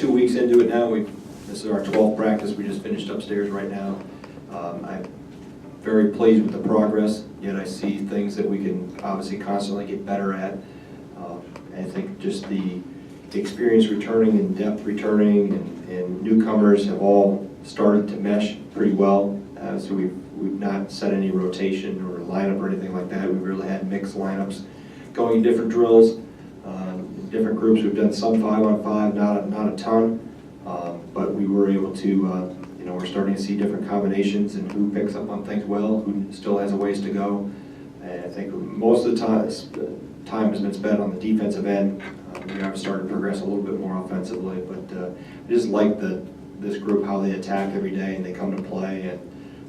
2 weeks into it now. This is our 12th practice. We just finished upstairs right now. I'm very pleased with the progress, yet I see things that we can obviously constantly get better at. I think just the experience returning and depth returning and newcomers have all started to mesh pretty well. So we've not set any rotation or lineup or anything like that. We've really had mixed lineups going in different drills, different groups. We've done some 5-on-5, not a ton, but we were able to, we're starting to see different combinations and who picks up on things well, who still has a ways to go. And I think most of the time has been spent on the defensive end. We have started to progress a little bit more offensively, but I just like this group, how they attack every day and they come to play and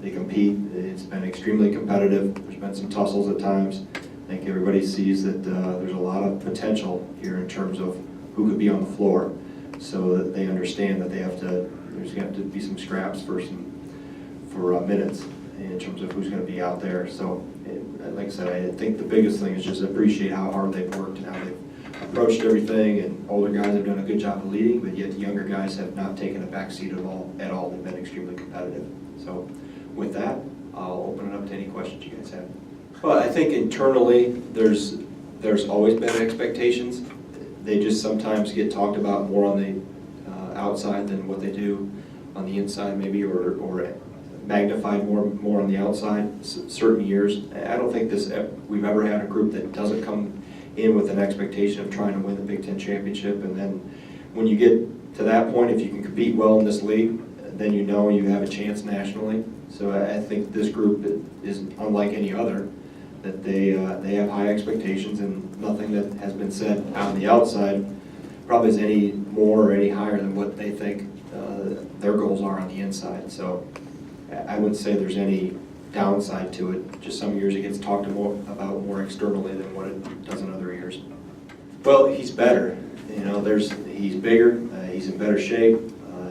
they compete. It's been extremely competitive. There's been some tussles at times. I think everybody sees that there's a lot of potential here in terms of who could be on the floor, so that they understand that there's going to have to be some scraps for minutes in terms of who's going to be out there. So, like I said, I think the biggest thing is just appreciate how hard they've worked and how they've approached everything. And older guys have done a good job of leading, but yet younger guys have not taken a back seat at all. They've been extremely competitive. So, with that, I'll open it up to any questions you guys have. Well, I think internally there's always been expectations. They just sometimes get talked about more on the outside than what they do on the inside, maybe, or magnified more on the outside. Certain years, I don't think we've ever had a group that doesn't come in with an expectation of trying to win the Big Ten championship. And then when you get to that point, if you can compete well in this league, then you know you have a chance nationally. So I think this group is unlike any other, that they have high expectations, and nothing that has been said on the outside probably is any more or any higher than what they think their goals are on the inside. So I wouldn't say there's any downside to it. Just some years it gets talked about more externally than what it does in other years. Well, he's better. He's bigger. He's in better shape.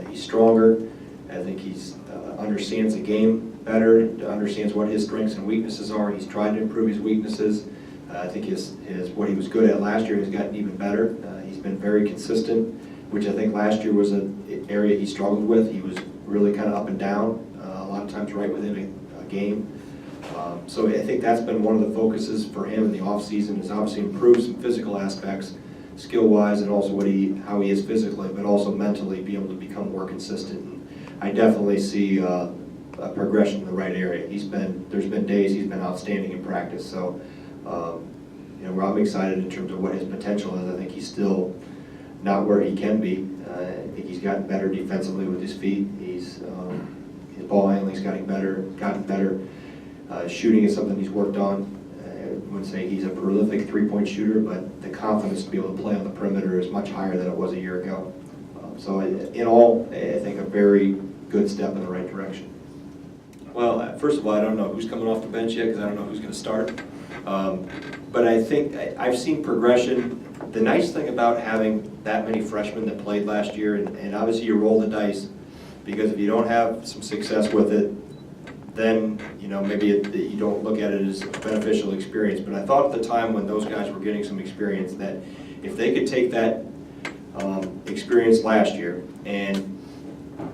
He's stronger. I think he's understands the game better, understands what his strengths and weaknesses are. He's tried to improve his weaknesses. I think his what he was good at last year has gotten even better. He's been very consistent, which I think last year was an area he struggled with. He was really kind of up and down, a lot of times right within a game. So I think that's been one of the focuses for him in the offseason, is obviously improve some physical aspects, skill-wise, and also how he is physically, but also mentally be able to become more consistent. And I definitely see a progression in the right area. There's been days he's been outstanding in practice. So, I'm excited in terms of what his potential is. I think he's still not where he can be. I think he's gotten better defensively with his feet. His ball handling's gotten better. Shooting is something he's worked on. I wouldn't say he's a prolific three-point shooter, but the confidence to be able to play on the perimeter is much higher than it was a year ago. So in all, I think a very good step in the right direction. Well, first of all, I don't know who's coming off the bench yet, because I don't know who's going to start. But I think I've seen progression. The nice thing about having that many freshmen that played last year, and obviously you roll the dice, because if you don't have some success with it, then maybe you don't look at it as a beneficial experience. But I thought at the time when those guys were getting some experience, that if they could take that experience last year and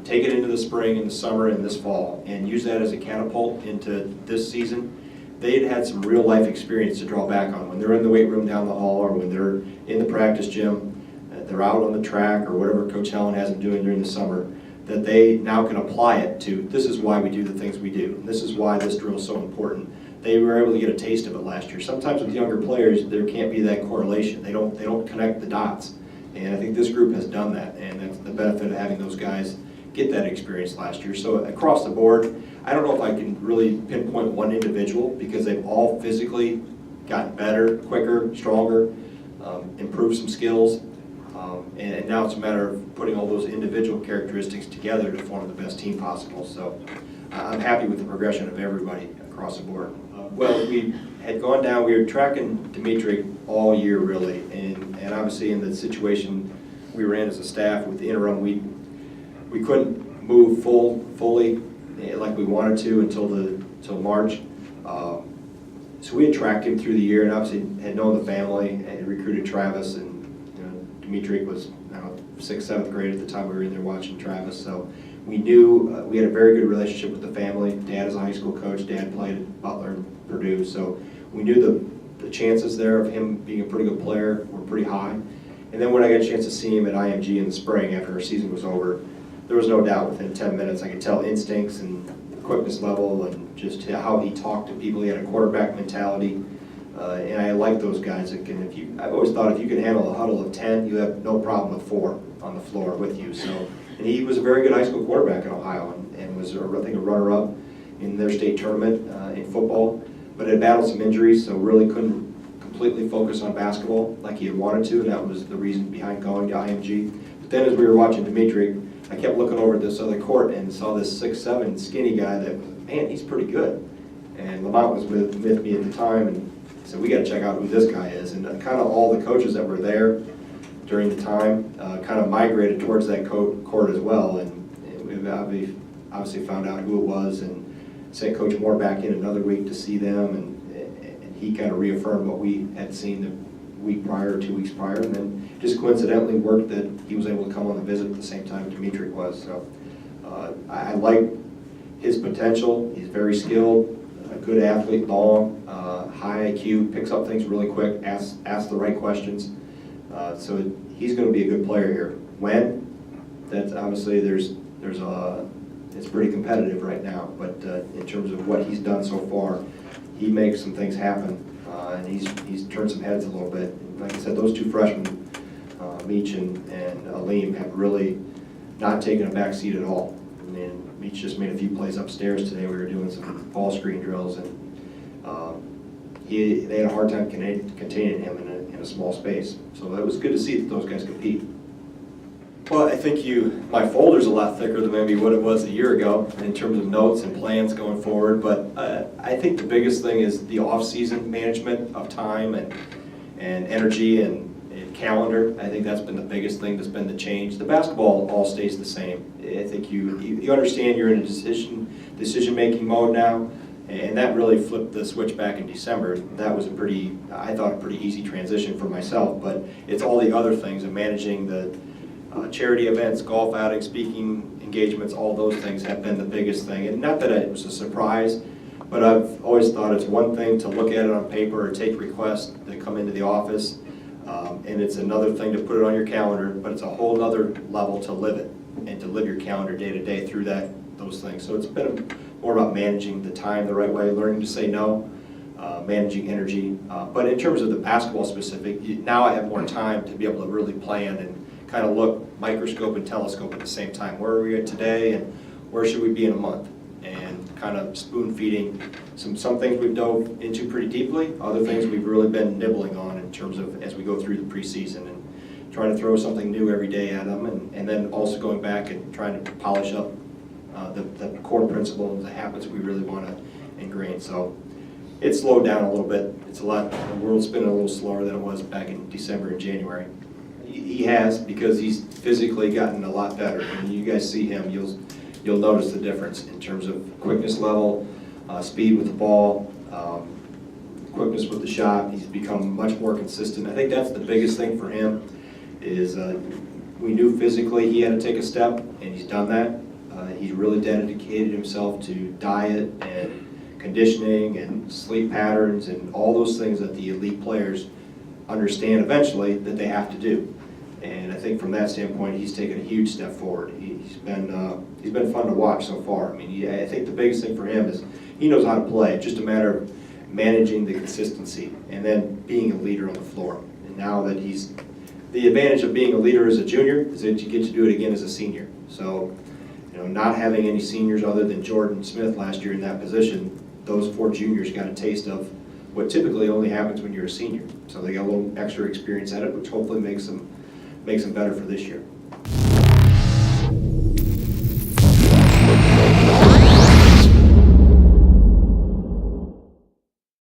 take it into the spring and the summer and this fall and use that as a catapult into this season, they'd had some real life experience to draw back on when they're in the weight room down the hall, or when they're in the practice gym, they're out on the track, or whatever Coach Helen has them doing during the summer, that they now can apply it to, this is why we do the things we do, and this is why this drill is so important. They were able to get a taste of it last year. Sometimes with younger players, there can't be that correlation. They don't connect the dots. And I think this group has done that, and that's the benefit of having those guys get that experience last year. So across the board, I don't know if I can really pinpoint one individual, because they've all physically gotten better, quicker, stronger, improved some skills, and now it's a matter of putting all those individual characteristics together to form the best team possible. So I'm happy with the progression of everybody across the board. Well, we had gone down, we were tracking Dimitri all year really, and obviously in the situation we were in as a staff with the interim, we couldn't move fully like we wanted to until March. So we had tracked him through the year, and obviously had known the family and recruited Travis, and Dimitri was 6th, 7th grade at the time we were in there watching Travis. So we knew we had a very good relationship with the family. Dad is a high school coach. Dad played at Butler and Purdue. So we knew the chances there of him being a pretty good player were pretty high. And then when I got a chance to see him at IMG in the spring after our season was over, there was no doubt within 10 minutes I could tell instincts and quickness level and just how he talked to people. He had a quarterback mentality. And I like those guys that can, I've always thought if you can handle a huddle of 10, you have no problem with 4 on the floor with you. So, and he was a very good high school quarterback in Ohio and was, I think, a runner-up in their state tournament in football, but had battled some injuries, so really couldn't completely focus on basketball like he had wanted to, and that was the reason behind going to IMG. But then as we were watching Dimitri, I kept looking over at this other court and saw this 6'7" skinny guy that, man, he's pretty good. And Lamont was with me at the time, and so we got to check out who this guy is. And kind of all the coaches that were there during the time kind of migrated towards that court as well. And we obviously found out who it was and sent Coach Moore back in another week to see them. And he kind of reaffirmed what we had seen the week prior, 2 weeks prior. And then just coincidentally worked that he was able to come on the visit at the same time Dimitri was. So I like his potential. He's very skilled. A good athlete, long, high IQ, picks up things really quick, asks the right questions. So he's going to be a good player here. When? That's obviously it's pretty competitive right now. But in terms of what he's done so far, he makes some things happen, and he's turned some heads a little bit. And like I said, those 2 freshmen, Meach and Aleem, have really not taken a back seat at all. And Meach just made a few plays upstairs today. We were doing some ball screen drills, and they had a hard time containing him in a small space. So it was good to see that those guys compete. Well, I think my folder's a lot thicker than maybe what it was a year ago in terms of notes and plans going forward. But I think the biggest thing is the off-season management of time and energy and calendar. I think that's been the biggest thing that's been the change. The basketball all stays the same. I think you understand you're in a decision-making mode now, and that really flipped the switch back in December. That was I thought a pretty easy transition for myself, but it's all the other things of managing the charity events, golf outings, speaking engagements, all those things have been the biggest thing. And not that it was a surprise, but I've always thought it's one thing to look at it on paper or take requests that come into the office, and it's another thing to put it on your calendar, but it's a whole other level to live it and to live your calendar day to day through those things. So it's been more about managing the time the right way, learning to say no, managing energy. But in terms of the basketball specific, now I have more time to be able to really plan and kind of look microscope and telescope at the same time. Where are we at today and where should we be in a month? And kind of spoon feeding some things we've dove into pretty deeply, other things we've really been nibbling on in terms of as we go through the preseason and trying to throw something new every day at them, and then also going back and trying to polish up the core principles, the habits we really want to ingrain. So it's slowed down a little bit. The world's been a little slower than it was back in December and January. He has, because he's physically gotten a lot better. When you guys see him, you'll notice the difference in terms of quickness level, speed with the ball, quickness with the shot. He's become much more consistent. I think that's the biggest thing for him is we knew physically he had to take a step, and he's done that. He's really dedicated himself to diet and conditioning and sleep patterns and all those things that the elite players understand eventually that they have to do. And I think from that standpoint, he's taken a huge step forward. He's been fun to watch so far. I mean, I think the biggest thing for him is he knows how to play. It's just a matter of managing the consistency and then being a leader on the floor. And now that the advantage of being a leader as a junior is that you get to do it again as a senior. So, not having any seniors other than Jordan Smith last year in that position, those 4 juniors got a taste of what typically only happens when you're a senior. So they got a little extra experience at it, which hopefully makes them better for this year.